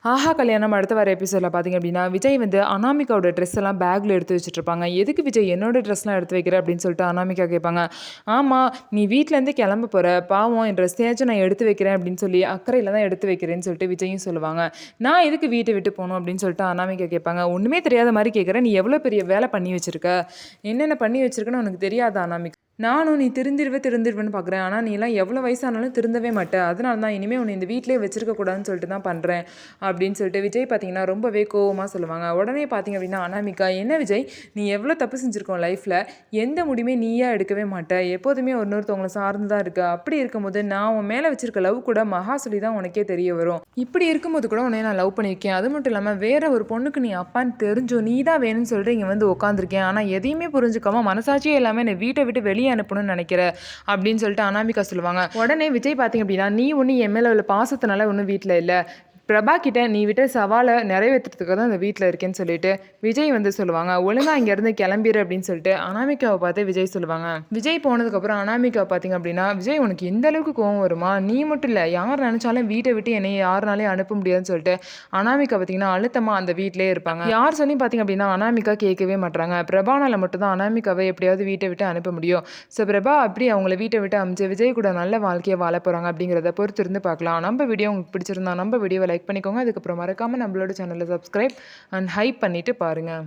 ஆஹா கல்யாணம் அடுத்த வர எபிசோடில் பார்த்தீங்க அப்படின்னா விஜய் வந்து அனாமிகாவோட ட்ரெஸ் எல்லாம் பேக்கில் எடுத்து வச்சுட்டு இருப்பாங்க. எதுக்கு விஜய் என்னோட ட்ரெஸ்லாம் எடுத்து வைக்கிற அப்படின்னு சொல்லிட்டு அனாமிகா கேட்பாங்க. ஆமாம், நீ வீட்டிலேருந்து கிளம்ப போகிற, பாவம் என் ட்ரெஸ்ஸையாச்சும் நான் எடுத்து வைக்கிறேன் அப்படின்னு சொல்லி அக்கறையில் தான் எடுத்து வைக்கிறேன்னு சொல்லிட்டு விஜயும் சொல்லுவாங்க. நான் எதுக்கு வீட்டை விட்டு போகணும் அப்படின்னு சொல்லிட்டு அனாமிகா கேட்பாங்க. ஒன்றுமே தெரியாத மாதிரி கேட்குறேன், நீ எவ்வளோ பெரிய வேலை பண்ணி வச்சிருக்க, என்னென்ன பண்ணி வச்சிருக்கன்னு உனக்கு தெரியாதா அனாமிகா? நானும் நீ திருந்திருவேன்னு பார்க்குறேன், ஆனால் நீ எல்லாம் எவ்வளோ வயசானாலும் திருந்தவே மாட்டேன், அதனால தான் இனிமேல் உன்னை இந்த வீட்டிலே வச்சிருக்க கூடாதுன்னு சொல்லிட்டு தான் பண்ணுறேன் அப்படின்னு சொல்லிட்டு விஜய் பார்த்தீங்கன்னா ரொம்பவே கோவமாக சொல்லுவாங்க. உடனே பார்த்தீங்க அப்படின்னா அனாமிகா, என்ன விஜய், நீ எவ்வளோ தப்பு செஞ்சுருக்கோம் லைஃப்பில், எந்த முடியுமே நீயா எடுக்கவே மாட்டேன், எப்போதுமே இன்னொருத்தவங்களை சார்ந்து தான் இருக்க. அப்படி இருக்கும்போது நான் உன் மேலே வச்சிருக்க லவ் கூட மகா சொல்லி தான் உனக்கே தெரிய வரும். இப்படி இருக்கும்போது கூட உன்னை நான் லவ் பண்ணியிருக்கேன், அது மட்டும் இல்லாமல் வேற ஒரு பொண்ணுக்கு நீ அப்பான்னு தெரிஞ்சோ நீ தான் வேணும்னு சொல்லிட்டு இங்கே வந்து உட்காந்துருக்கேன், ஆனால் எதையுமே புரிஞ்சுக்காம மனசாட்சியே எல்லாமே என்னை வீட்டை விட்டு வெளியே அனுப்பணும்னு நினைக்கிற அப்படின்னு சொல்லிட்டு அனாமிகா சொல்லுவாங்க. உடனே விஜய் பார்த்தீங்க அப்படின்னா, நீ ஒன்று என் மேலே உள்ள பாசத்தினால ஒன்றும் வீட்டில் இல்லை, பிரபா கிட்ட நீ விட்ட சவாலை நிறைவேற்றுறதுக்காக தான் இந்த வீட்டில் இருக்கேன்னு சொல்லிட்டு விஜய் வந்து சொல்லுவாங்க. ஒழுங்கா இங்கேருந்து கிளம்பிடு அப்படின்னு சொல்லிட்டு அனாமிகாவை பார்த்து விஜய் சொல்லுவாங்க. விஜய் போனதுக்கப்புறம் அனாமிகாவை பார்த்தீங்க அப்படின்னா, விஜய் உனக்கு எந்த அளவுக்கு கோவம் வருமா, நீ மட்டும் இல்லை யார் நினச்சாலும் வீட்டை விட்டு என்னை யாருனாலையும் அனுப்ப முடியாதுன்னு சொல்லிட்டு அனாமிகா பார்த்தீங்கன்னா அழுத்தமாக அந்த வீட்டிலே இருப்பாங்க. யார் சொல்லி பார்த்தீங்க அப்படின்னா அனாமிகா கேட்கவே மாட்டாங்க. பிரபானால மட்டும்தான் அனாமிகாவை எப்படியாவது வீட்டை விட்டு அனுப்ப முடியும். ஸோ பிரபா அப்படி அவங்கள வீட்டை விட்டு அமிச்சு விஜய் கூட நல்ல வாழ்க்கையை வாழ போகிறாங்க அப்படிங்கிறத பொறுத்து இருந்து பார்க்கலாம். நம்ம வீடியோ உங்களுக்கு பிடிச்சிருந்தா நம்ம வீடியோவை லைக் பண்ணிக்கோங்க. அதுக்கப்புறம் மறக்காமல் நம்மளோட சேனலை சப்ஸ்கிரைப் அண்ட் ஹைப் பண்ணிவிட்டு பாருங்கள்.